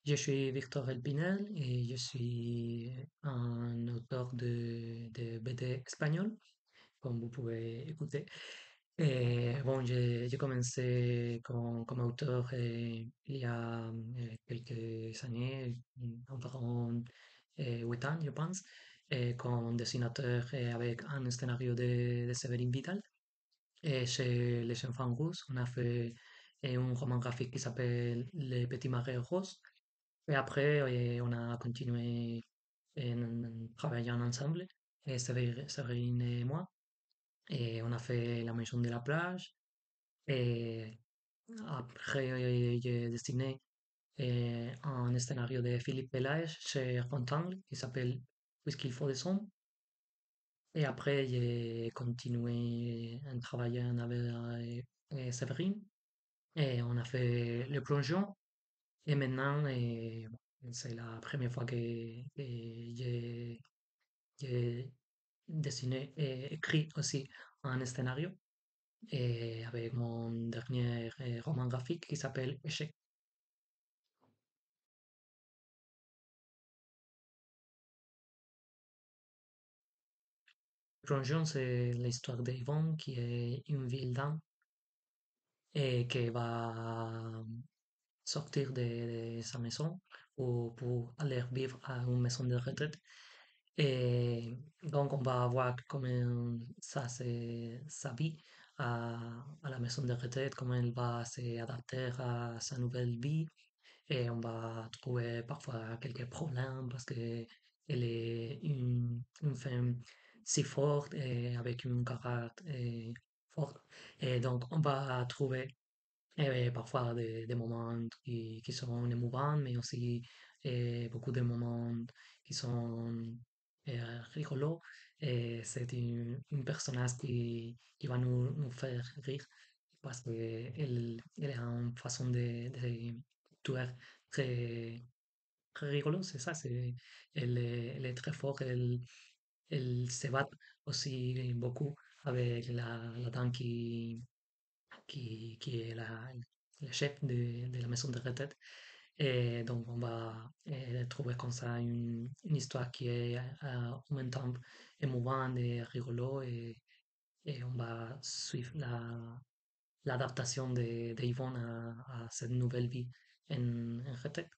Je suis Victor Elpinel et je suis un auteur de BD espagnol, comme vous pouvez écouter. Et bon, j'ai commencé comme auteur il y a quelques années, environ 8 ans, je pense, et comme dessinateur avec un scénario de Séverine Vidal. Et chez Les Enfants Rouges, on a fait un roman graphique qui s'appelle Les Petits Marais Roses. Et après, on a continué en travaillant ensemble, et Séverine et moi, et on a fait La Maison de la Plage. Et après, j'ai dessiné un scénario de Philippe Pelaez chez Rectangle qui s'appelle Puisqu'il faut des hommes. Et après, j'ai continué en travaillant avec Séverine, et on a fait Le Plongeon. Et maintenant, bon, c'est la première fois que j'ai dessiné et écrit aussi un scénario, et avec mon dernier roman graphique qui s'appelle Échec. Plongeon, c'est l'histoire d'Yvonne qui est une ville d'âme et qui va sortir de sa maison pour aller vivre à une maison de retraite. Et donc, on va voir comment ça, c'est sa vie à la maison de retraite, comment elle va s'adapter à sa nouvelle vie. Et on va trouver parfois quelques problèmes parce que elle est une femme si forte et avec un caractère fort. Et donc, on va trouver parfois des moments qui sont émouvants, mais aussi beaucoup de moments qui sont rigolos. Et c'est une personnage qui va nous faire rire parce qu'elle a une façon de tuer très, très rigolo, c'est ça. Elle est très forte, elle se bat aussi beaucoup avec la dame qui est le chef de la maison de retraite. Et donc, on va trouver comme ça une histoire qui est en même temps émouvante et rigolo, et on va suivre l'adaptation de Yvonne à cette nouvelle vie en retraite.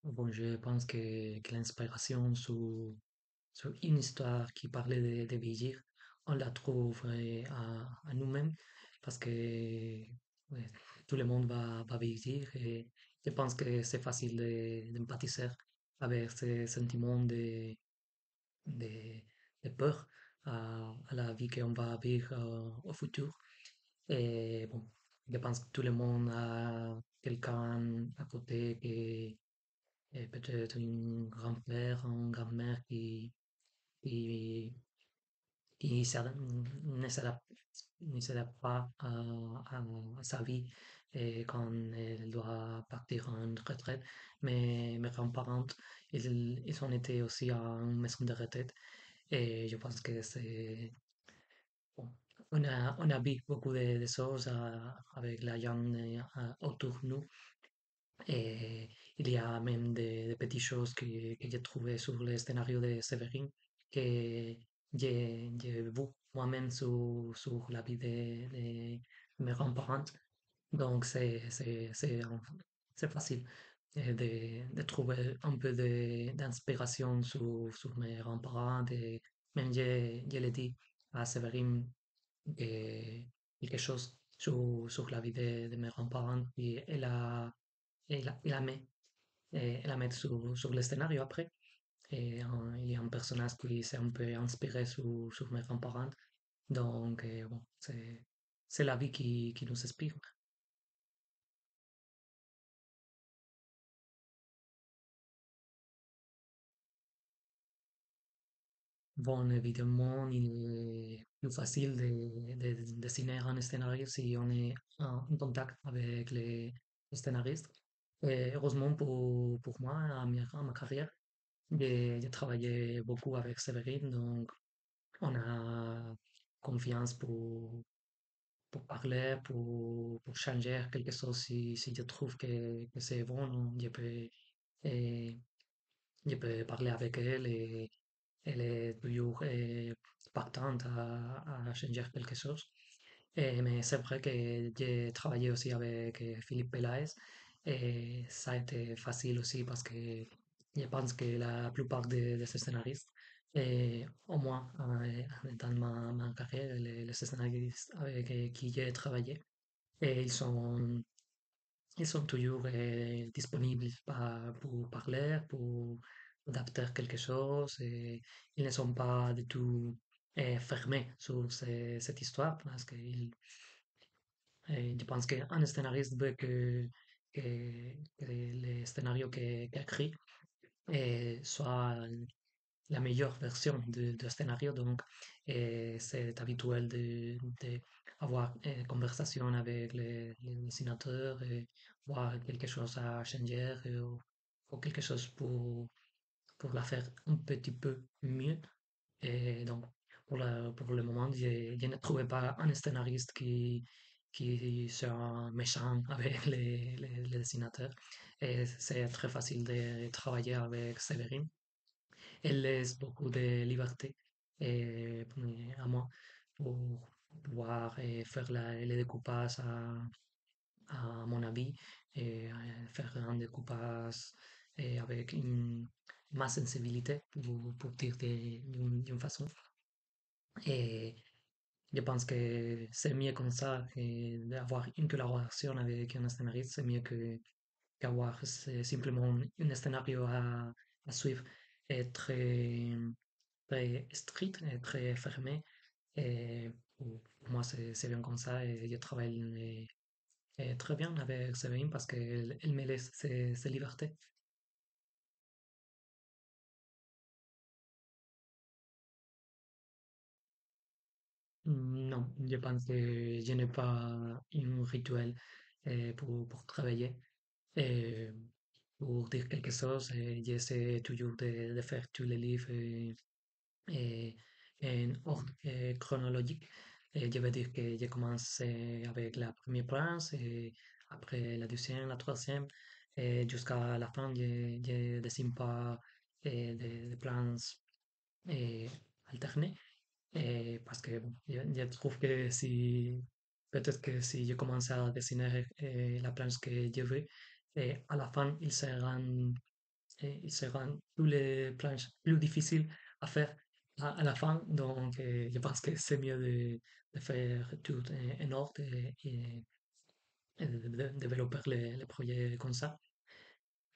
Bon, je pense que l'inspiration sur une histoire qui parlait de vieillir, on la trouve à nous-mêmes parce que ouais, tout le monde va vieillir, et je pense que c'est facile d'empathiser avec ces sentiments de, de peur à la vie qu'on va vivre au futur. Et bon, je pense que tout le monde a quelqu'un à côté qui est peut-être un grand-père, une grand-mère qui, qui ne s'adapte pas à sa vie et quand elle doit partir en retraite. Mais mes grands-parents, ils ont été aussi à une maison de retraite, et je pense que c'est bon, on a vu beaucoup de choses avec la gens autour de nous. Et il y a même des petites choses que j'ai trouvées sur le scénario de Séverine que j'ai vu moi-même sur la vie de mes grands-parents. Donc, c'est facile de trouver un peu d'inspiration sur mes grands-parents. Et même je l'ai dit à Séverine que quelque chose sur la vie de mes grands-parents, et elle la met, elle la met sur le scénario après. Et il y a un personnage qui s'est un peu inspiré sur mes grands-parents. Donc, bon, c'est la vie qui nous inspire. Bon, évidemment, il est plus facile de dessiner un scénario si on est en contact avec les scénaristes. Et heureusement pour moi, à ma carrière, j'ai travaillé beaucoup avec Séverine, donc on a confiance pour parler, pour changer quelque chose si je trouve que c'est bon, euh, je peux parler avec elle et elle est toujours partante à changer quelque chose. Mais c'est vrai que j'ai travaillé aussi avec Philippe Pelaez et ça a été facile aussi parce que je pense que la plupart des scénaristes, au moins dans ma carrière, les scénaristes avec qui j'ai travaillé, et ils sont toujours disponibles pour parler, pour adapter quelque chose. Et ils ne sont pas du tout fermés sur cette histoire parce que je pense qu'un scénariste veut que le scénario qu'il écrit soit la meilleure version de scénario. Donc, c'est habituel de avoir une conversation avec les dessinateurs et voir quelque chose à changer ou quelque chose pour la faire un petit peu mieux. Et donc, pour le moment, je ne trouvais pas un scénariste qui soit méchant avec les dessinateurs. Et c'est très facile de travailler avec Séverine. Elle laisse beaucoup de liberté à moi pour pouvoir faire les découpages à mon avis et faire un découpage avec ma sensibilité pour dire d'une façon. Et je pense que c'est mieux comme ça et d'avoir une collaboration avec un scénariste, c'est mieux qu'avoir simplement un scénario à suivre et très strict et très fermé. Et pour moi, c'est bien comme ça et je travaille très bien avec Séverine parce qu'elle elle me laisse ses libertés. Non, je pense que je n'ai pas un rituel pour travailler. Et pour dire quelque chose, j'essaie toujours de faire tous les livres et en ordre chronologique. Et je veux dire que je commence avec la première planche et après la deuxième, la troisième, et jusqu'à la fin, je ne dessine pas de planches eh, alternées. Parce que bon, je trouve que si peut-être que si je commence à dessiner la planche que je veux, à la fin, ils seront tous les planches plus difficiles à faire à la fin. Donc, je pense que c'est mieux de faire tout en ordre et de développer les projets comme ça.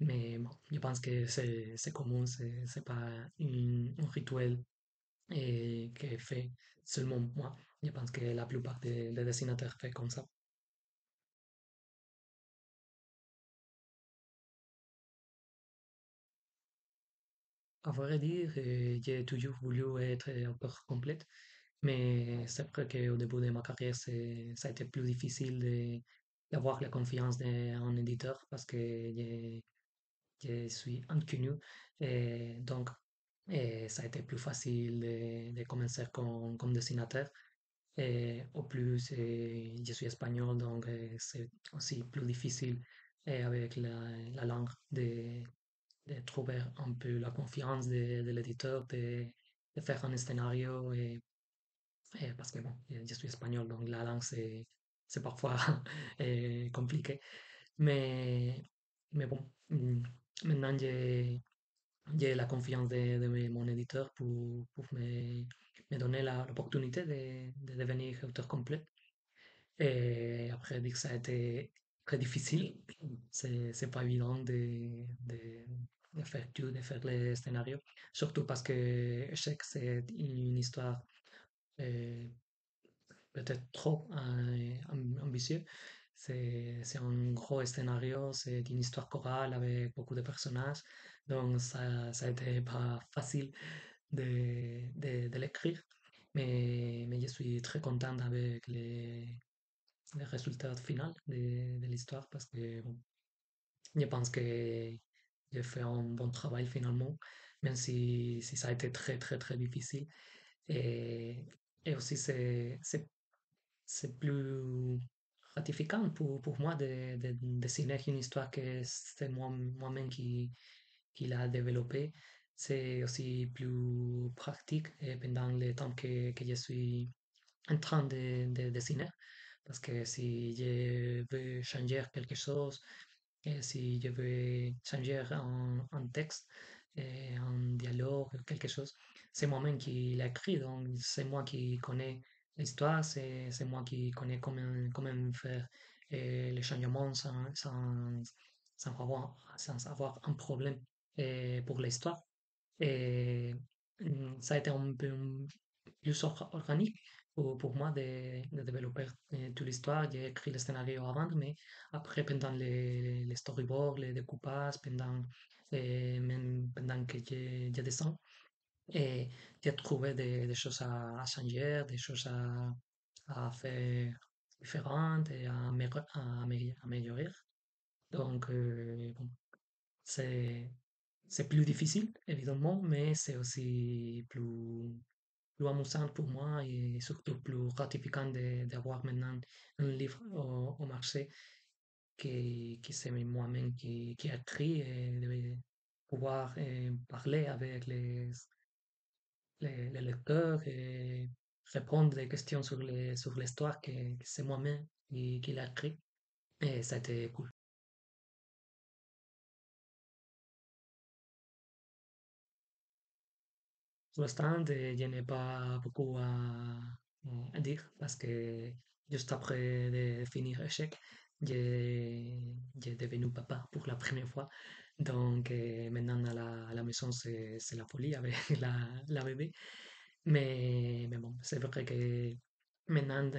Mais bon, je pense que c'est commun, c'est pas un rituel que fait seulement moi. Je pense que la plupart des dessinateurs fait comme ça. À vrai dire, j'ai toujours voulu être auteur complète, mais c'est vrai qu'au début de ma carrière, ça a été plus difficile d'avoir la confiance d'un éditeur parce que je suis inconnu. Et donc, ça a été plus facile de commencer comme dessinateur. Et au plus, je suis espagnol, donc c'est aussi plus difficile avec la langue de trouver un peu la confiance de l'éditeur, de faire un scénario. Parce que bon, je suis espagnol, donc la langue, c'est parfois compliqué. Mais, mais bon, maintenant j'ai la confiance de mon éditeur pour me donner l'opportunité de devenir auteur complet. Et après, dire que ça a été très difficile. C'est pas évident de faire tout, de faire les scénarios. Surtout parce que je sais que c'est une histoire euh, peut-être trop ambitieux. C'est un gros scénario, c'est une histoire chorale avec beaucoup de personnages. Donc ça a été pas facile de l'écrire. Mais je suis très contente avec le résultat final de l'histoire parce que bon, je pense que j'ai fait un bon travail finalement, même si ça a été très très très difficile. Et Et aussi, c'est plus gratifiant pour moi de dessiner une histoire que c'est moi-même qui l'a développée. C'est aussi plus pratique pendant le temps que je suis en train de dessiner. Parce que si je veux changer quelque chose, et si je veux changer un texte, un dialogue, quelque chose, c'est moi-même qui l'ai écrit, donc c'est moi qui connais l'histoire, c'est moi qui connais comment faire les changements sans avoir un problème pour l'histoire. Et ça a été un peu plus organique pour moi de développer toute l'histoire. J'ai écrit le scénario avant, mais après, pendant les storyboards, les découpages, même pendant que j'ai descends, et j'ai trouvé des choses à changer, des choses à faire différentes et améliorer. Donc, bon, c'est, c'est plus difficile, évidemment, mais c'est aussi plus amusant pour moi et surtout plus gratifiant d'avoir maintenant un livre au marché que c'est moi-même qui a écrit et de pouvoir parler avec les lecteurs et répondre des questions sur l'histoire que c'est moi-même qui l'a écrit. Et ça a été cool. Pour l'instant, je n'ai pas beaucoup à dire parce que juste après de finir échec, j'ai devenu papa pour la première fois. Donc maintenant à la maison, c'est la folie avec la bébé. Mais bon, c'est vrai que maintenant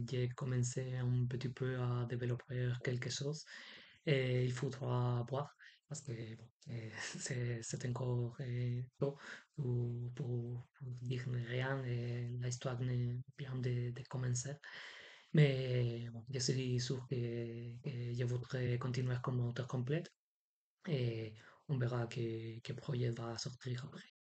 j'ai commencé un petit peu à développer quelque chose et il faudra voir parce que bon, c'est encore tôt pour dire rien et l'histoire vient de commencer. Mais bon, je suis sûr que je voudrais continuer comme auteur complète et on verra quel projet va sortir après.